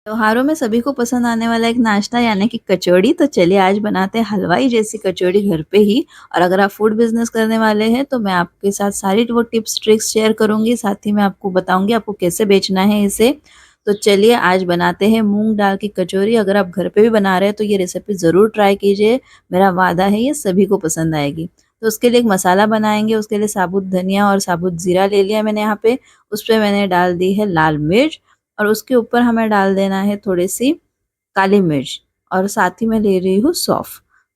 त्योहारों में सभी को पसंद आने वाला एक नाश्ता यानी कि कचौड़ी। तो चलिए आज बनाते हैं हलवाई जैसी कचौड़ी घर पे ही। और अगर आप फूड बिजनेस करने वाले हैं तो मैं आपके साथ सारी वो टिप्स ट्रिक्स शेयर करूंगी, साथ ही मैं आपको बताऊंगी आपको कैसे बेचना है इसे। तो चलिए आज बनाते हैं मूंग दाल की कचौरी। अगर आप घर पे भी बना रहे हैं तो ये रेसिपी ज़रूर ट्राई कीजिए, मेरा वादा है ये सभी को पसंद आएगी। तो उसके लिए एक मसाला बनाएंगे। उसके लिए साबुत धनिया और साबुत जीरा ले लिया मैंने यहाँ पे। उस पर मैंने डाल दी है लाल मिर्च और उसके ऊपर हमें डाल देना है थोड़ी सी काली मिर्च और साथ ही मैं ले रही हूँ सौंफ।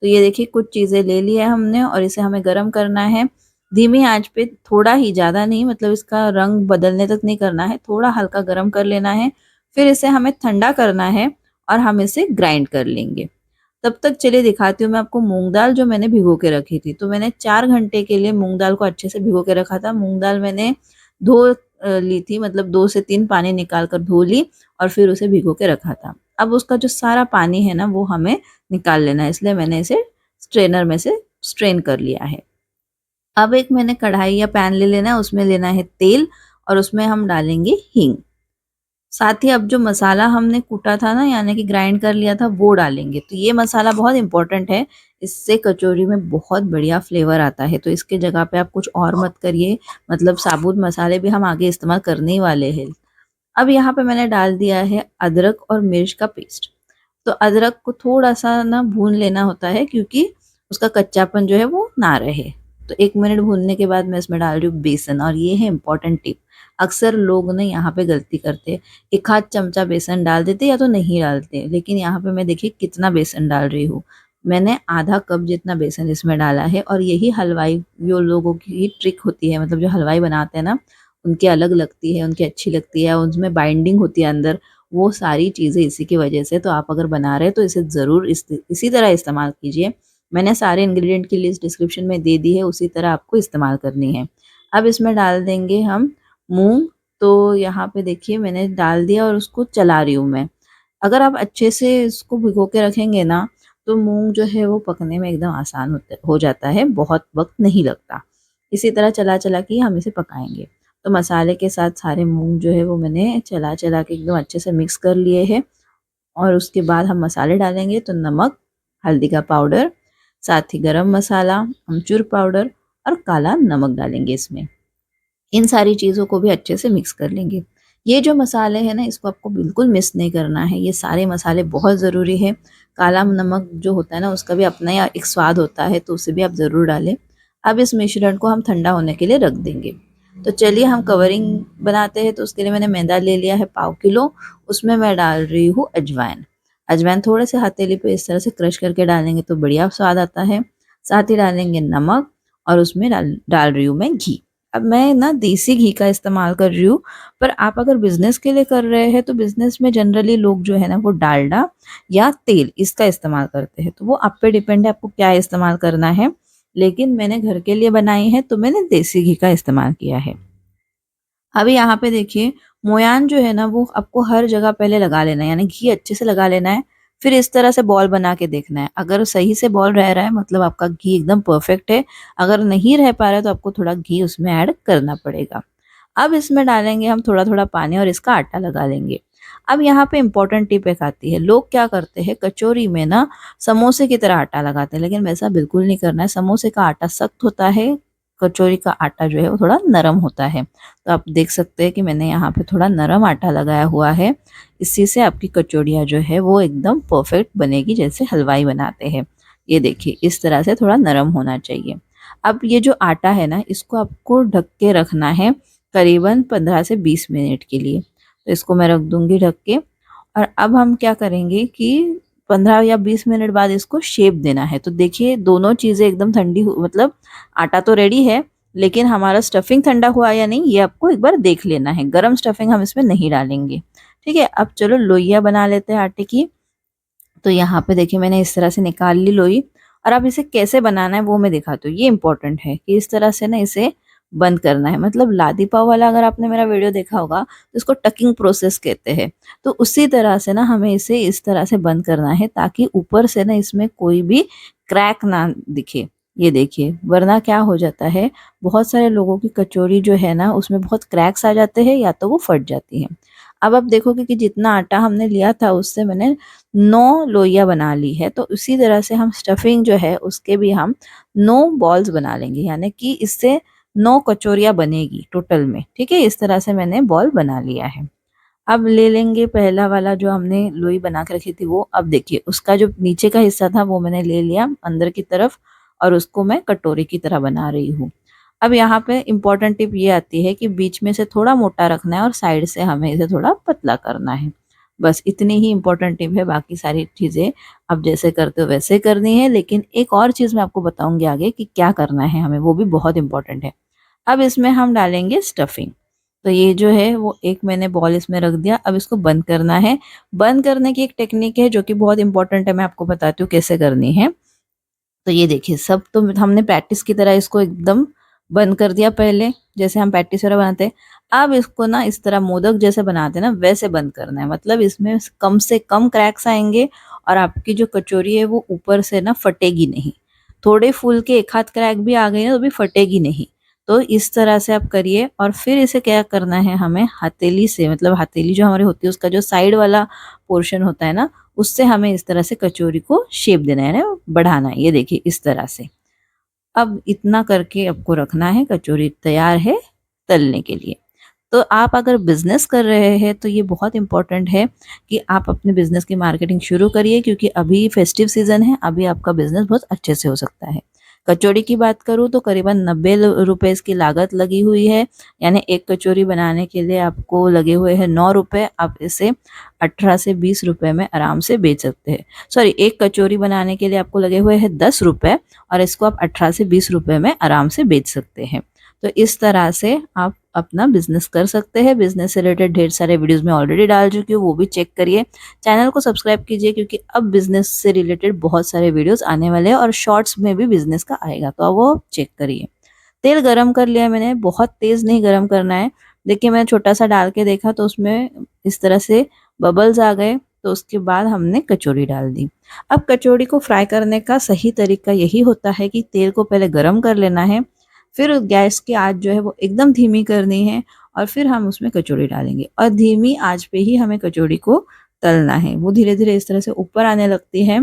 तो ये देखिए कुछ चीज़ें ले ली है हमने और इसे हमें गरम करना है धीमी आंच पे, थोड़ा ही, ज़्यादा नहीं, मतलब इसका रंग बदलने तक नहीं करना है, थोड़ा हल्का गरम कर लेना है। फिर इसे हमें ठंडा करना है और हम इसे ग्राइंड कर लेंगे। तब तक चलिए दिखाती हूँ मैं आपको मूंग दाल जो मैंने भिगो के रखी थी। तो मैंने 4 घंटे के लिए मूंग दाल को अच्छे से भिगो के रखा था। मूंग दाल मैंने धो ली थी, मतलब 2 से 3 पानी निकाल कर धो ली और फिर उसे भिगो के रखा था। अब उसका जो सारा पानी है ना वो हमें निकाल लेना है, इसलिए मैंने इसे स्ट्रेनर में से स्ट्रेन कर लिया है। अब एक मैंने कढ़ाई या पैन ले लेना है, उसमें लेना है तेल और उसमें हम डालेंगे हींग। साथ ही अब जो मसाला हमने कूटा था ना यानी कि ग्राइंड कर लिया था वो डालेंगे। तो ये मसाला बहुत इंपॉर्टेंट है, इससे कचौरी में बहुत बढ़िया फ्लेवर आता है। तो इसके जगह पे आप कुछ और मत करिए, मतलब साबुत मसाले भी हम आगे इस्तेमाल करने ही वाले हैं। अब यहाँ पे मैंने डाल दिया है अदरक और मिर्च का पेस्ट। तो अदरक को थोड़ा-सा ना भून लेना होता है क्योंकि उसका कच्चापन जो है वो ना रहे। तो 1 मिनट भूनने के बाद मैं इसमें डाल रही हूँ बेसन और ये है इम्पोर्टेंट टिप। अक्सर लोग ना यहाँ पे गलती करते हैं, 1 आध चमचा बेसन डाल देते या तो नहीं डालते। लेकिन यहाँ पे मैं देखिए कितना बेसन डाल रही हूँ। मैंने आधा कप जितना बेसन इसमें डाला है और यही हलवाई जो लोगों की ट्रिक होती है, मतलब जो हलवाई बनाते हैं ना, उनकी अलग लगती है, उनकी अच्छी लगती है, उनमें बाइंडिंग होती है अंदर। वो सारी चीज़ें इसी की वजह से। तो आप अगर बना रहे हैं तो इसे ज़रूर इसी तरह इस्तेमाल कीजिए। मैंने सारे इंग्रेडिएंट की लिस्ट डिस्क्रिप्शन में दे दी है, उसी तरह आपको इस्तेमाल करनी है। अब इसमें डाल देंगे हम मूँग। तो यहाँ पे देखिए मैंने डाल दिया और उसको चला रही हूँ मैं। अगर आप अच्छे से इसको भिगो के रखेंगे ना तो मूँग जो है वो पकने में एकदम आसान हो जाता है, बहुत वक़्त नहीं लगता। इसी तरह चला-चला के हम इसे पकाएँगे। तो मसाले के साथ सारे मूँग जो है वो मैंने चला-चला के एकदम अच्छे से मिक्स कर लिए हैं और उसके बाद हम मसाले डालेंगे। तो नमक, हल्दी का पाउडर, साथ ही गरम मसाला, अमचूर पाउडर और काला नमक डालेंगे इसमें। इन सारी चीज़ों को भी अच्छे से मिक्स कर लेंगे। ये जो मसाले हैं ना इसको आपको बिल्कुल मिस नहीं करना है, ये सारे मसाले बहुत ज़रूरी है। काला नमक जो होता है ना उसका भी अपना ही एक स्वाद होता है, तो उसे भी आप ज़रूर डालें। अब इस मिश्रण को हम ठंडा होने के लिए रख देंगे। तो चलिए हम कवरिंग बनाते हैं। तो उसके लिए मैंने मैदा ले लिया है पाव किलो, उसमें मैं डाल रही हूँ अजवाइन। अजवाइन थोड़े से हथेली पे इस तरह से क्रश करके डालेंगे तो बढ़िया स्वाद आता है। साथ ही डालेंगे नमक और उसमें डाल डाल रही हूँ मैं घी। अब मैं ना देसी घी का इस्तेमाल कर रही हूँ, पर आप अगर बिज़नेस के लिए कर रहे हैं तो बिज़नेस में जनरली लोग जो है ना वो डालडा या तेल इसका इस्तेमाल करते हैं। तो वो आप पे डिपेंड है आपको क्या इस्तेमाल करना है। लेकिन मैंने घर के लिए बनाई है तो मैंने देसी घी का इस्तेमाल किया है। अभी यहाँ पे देखिए मोयान जो है ना वो आपको हर जगह पहले लगा लेना है, यानी घी अच्छे से लगा लेना है। फिर इस तरह से बॉल बना के देखना है, अगर सही से बॉल रह रहा है मतलब आपका घी एकदम परफेक्ट है। अगर नहीं रह पा रहा है तो आपको थोड़ा घी उसमें ऐड करना पड़ेगा। अब इसमें डालेंगे हम थोड़ा-थोड़ा पानी और इसका आटा लगा लेंगे। अब यहाँ पे इम्पोर्टेंट टिप एक आती है, लोग क्या करते हैं कचौरी में ना समोसे की तरह आटा लगाते हैं, लेकिन वैसा बिल्कुल नहीं करना है। समोसे का आटा सख्त होता है, कचौरी का आटा जो है वो थोड़ा नरम होता है। तो आप देख सकते हैं कि मैंने यहाँ पे थोड़ा नरम आटा लगाया हुआ है। इसी से आपकी कचौड़ियाँ जो है वो एकदम परफेक्ट बनेगी जैसे हलवाई बनाते हैं। ये देखिए इस तरह से थोड़ा नरम होना चाहिए। अब ये जो आटा है ना इसको आपको ढक के रखना है करीबन 15 से 20 मिनट के लिए। तो इसको मैं रख दूँगी ढक के। और अब हम क्या करेंगे कि 15 या 20 मिनट बाद इसको शेप देना है। तो देखिए दोनों चीज़ें एकदम ठंडी मतलब आटा तो रेडी है, लेकिन हमारा स्टफिंग ठंडा हुआ या नहीं ये आपको एक बार देख लेना है। गरम स्टफिंग हम इसमें नहीं डालेंगे। ठीक है, अब चलो लोइयाँ बना लेते हैं आटे की। तो यहाँ पे देखिए मैंने इस तरह से निकाल ली लोई और अब इसे कैसे बनाना है वो मैं दिखाती हूँ। ये इम्पोर्टेंट है कि इस तरह से ना इसे बंद करना है, मतलब लादी पाव वाला अगर आपने मेरा वीडियो देखा होगा तो इसको टकिंग प्रोसेस कहते हैं। तो उसी तरह से ना हमें इसे इस तरह से बंद करना है ताकि ऊपर से ना इसमें कोई भी क्रैक ना दिखे। ये देखिए, वरना क्या हो जाता है बहुत सारे लोगों की कचौरी जो है ना उसमें बहुत क्रैक्स आ जाते हैं या तो वो फट जाती है। अब आप देखोगे कि जितना आटा हमने लिया था उससे मैंने 9 लोइयाँ बना ली है। तो उसी तरह से हम स्टफिंग जो है उसके भी हम 9 बॉल्स बना लेंगे, यानी कि इससे 9 कचौरियाँ बनेगी टोटल में। ठीक है, इस तरह से मैंने बॉल बना लिया है। अब ले लेंगे पहला वाला जो हमने लोई बना के रखी थी वो। अब देखिए उसका जो नीचे का हिस्सा था वो मैंने ले लिया अंदर की तरफ और उसको मैं कटोरी की तरह बना रही हूँ। अब यहाँ पे इम्पोर्टेंट टिप ये आती है कि बीच में से थोड़ा मोटा रखना है और साइड से हमें इसे थोड़ा पतला करना है। बस इतनी ही इम्पोर्टेंट टिप है, बाकी सारी चीज़ें आप जैसे करते हो वैसे करनी है। लेकिन एक और चीज़ मैं आपको बताऊंगी आगे कि क्या करना है हमें, वो भी बहुत इंपॉर्टेंट है। अब इसमें हम डालेंगे स्टफिंग। तो ये जो है वो एक मैंने बॉल इसमें रख दिया। अब इसको बंद करना है। बंद करने की एक टेक्निक है जो कि बहुत इंपॉर्टेंट है, मैं आपको बताती हूँ कैसे करनी है। तो ये देखिए सब तो हमने प्रैक्टिस की तरह इसको एकदम बंद कर दिया पहले, जैसे हम पैटीस वगैरह बनाते हैं। अब इसको ना इस तरह मोदक जैसे बनाते हैं ना वैसे बंद करना है, मतलब इसमें कम से कम क्रैक्स आएंगे और आपकी जो कचौरी है वो ऊपर से ना फटेगी नहीं। थोड़े फूल के एक हाथ क्रैक भी आ गई ना तो भी फटेगी नहीं। तो इस तरह से आप करिए और फिर इसे क्या करना है हमें हथेली से, मतलब हथेली जो हमारी होती है उसका जो साइड वाला पोर्शन होता है ना उससे हमें इस तरह से कचौरी को शेप देना है ना, बढ़ाना है। ये देखिए इस तरह से। अब इतना करके आपको रखना है, कचौरी तैयार है तलने के लिए। तो आप अगर बिजनेस कर रहे हैं तो ये बहुत इंपॉर्टेंट है कि आप अपने बिजनेस की मार्केटिंग शुरू करिए, क्योंकि अभी फेस्टिव सीजन है, अभी आपका बिजनेस बहुत अच्छे से हो सकता है। कचौड़ी की बात करूँ तो करीबन 90 रुपए इसकी लागत लगी हुई है, यानी एक कचौरी बनाने के लिए आपको लगे हुए हैं 9 रुपए। आप इसे 18 से 20 रुपए में आराम से बेच सकते हैं। सॉरी, एक कचौरी बनाने के लिए आपको लगे हुए हैं 10 रुपए और इसको आप 18 से 20 रुपए में आराम से बेच सकते हैं। तो इस तरह से आप अपना बिजनेस कर सकते हैं। बिजनेस से रिलेटेड ढेर सारे वीडियोस मैं ऑलरेडी डाल चुकी हूँ, वो भी चेक करिए। चैनल को सब्सक्राइब कीजिए क्योंकि अब बिजनेस से रिलेटेड बहुत सारे वीडियोस आने वाले हैं और शॉर्ट्स में भी बिजनेस का आएगा, तो अब वो चेक करिए। तेल गरम कर लिया मैंने, बहुत तेज नहीं गरम करना है। देखिए मैंने छोटा सा डाल के देखा तो उसमें इस तरह से बबल्स आ गए, तो उसके बाद हमने कचौड़ी डाल दी। अब कचौड़ी को फ्राई करने का सही तरीका यही होता है कि तेल को पहले गरम कर लेना है, फिर गैस की आंच जो है वो एकदम धीमी करनी है और फिर हम उसमें कचौड़ी डालेंगे और धीमी आंच पे ही हमें कचौड़ी को तलना है। वो धीरे धीरे इस तरह से ऊपर आने लगती है।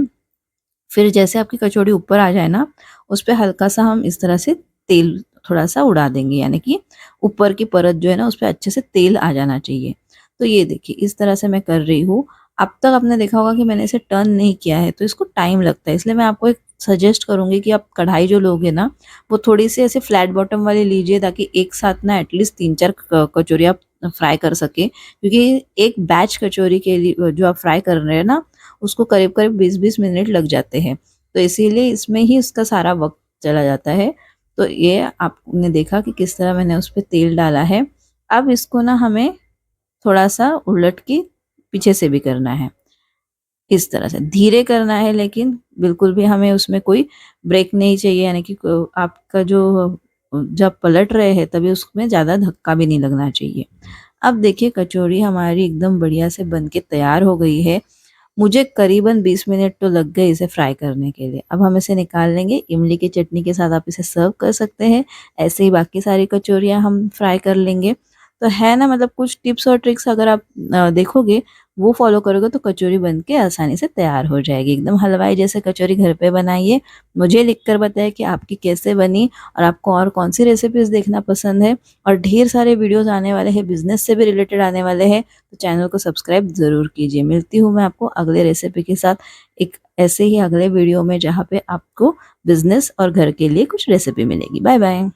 फिर जैसे आपकी कचौड़ी ऊपर आ जाए ना, उस पे हल्का सा हम इस तरह से तेल थोड़ा सा उड़ा देंगे, यानी कि ऊपर की परत जो है ना उस पे अच्छे से तेल आ जाना चाहिए। तो ये देखिए इस तरह से मैं कर रही हूँ। अब तक आपने देखा होगा कि मैंने इसे टर्न नहीं किया है तो इसको टाइम लगता है, इसलिए मैं आपको एक सजेस्ट करूंगी कि आप कढ़ाई जो लोगे ना वो थोड़ी सी ऐसे फ्लैट बॉटम वाली लीजिए, ताकि एक साथ ना एटलीस्ट 3-4 कचौरी आप फ्राई कर सके, क्योंकि एक बैच कचौरी के लिए जो आप फ्राई कर रहे हैं ना उसको करीब करीब 20-20 मिनट लग जाते हैं। तो इसीलिए इसमें ही इसका सारा वक्त चला जाता है। तो ये आपने देखा कि किस तरह मैंने उस पर तेल डाला है। अब इसको ना हमें थोड़ा सा उलट के पीछे से भी करना है, इस तरह से धीरे करना है, लेकिन बिल्कुल भी हमें उसमें कोई ब्रेक नहीं चाहिए, यानी कि आपका जो जब पलट रहे हैं तभी उसमें ज़्यादा धक्का भी नहीं लगना चाहिए। अब देखिए कचौड़ी हमारी एकदम बढ़िया से बन के तैयार हो गई है। मुझे करीबन 20 मिनट तो लग गए इसे फ्राई करने के लिए। अब हम इसे निकाल लेंगे, इमली की चटनी के साथ आप इसे सर्व कर सकते हैं। ऐसे ही बाकी सारी कचौरियाँ हम फ्राई कर लेंगे। तो है ना, मतलब कुछ टिप्स और ट्रिक्स अगर आप देखोगे वो फॉलो करोगे तो कचौरी बन के आसानी से तैयार हो जाएगी। एकदम हलवाई जैसे कचौरी घर पे बनाइए। मुझे लिखकर बताइए कि आपकी कैसे बनी और आपको और कौन सी रेसिपीज़ देखना पसंद है। और ढेर सारे वीडियोज़ आने वाले हैं, बिज़नेस से भी रिलेटेड आने वाले हैं, तो चैनल को सब्सक्राइब ज़रूर कीजिए। मिलती हूँ मैं आपको अगले रेसिपी के साथ एक ऐसे ही अगले वीडियो में, जहाँ पे आपको बिज़नेस और घर के लिए कुछ रेसिपी मिलेगी। Bye bye.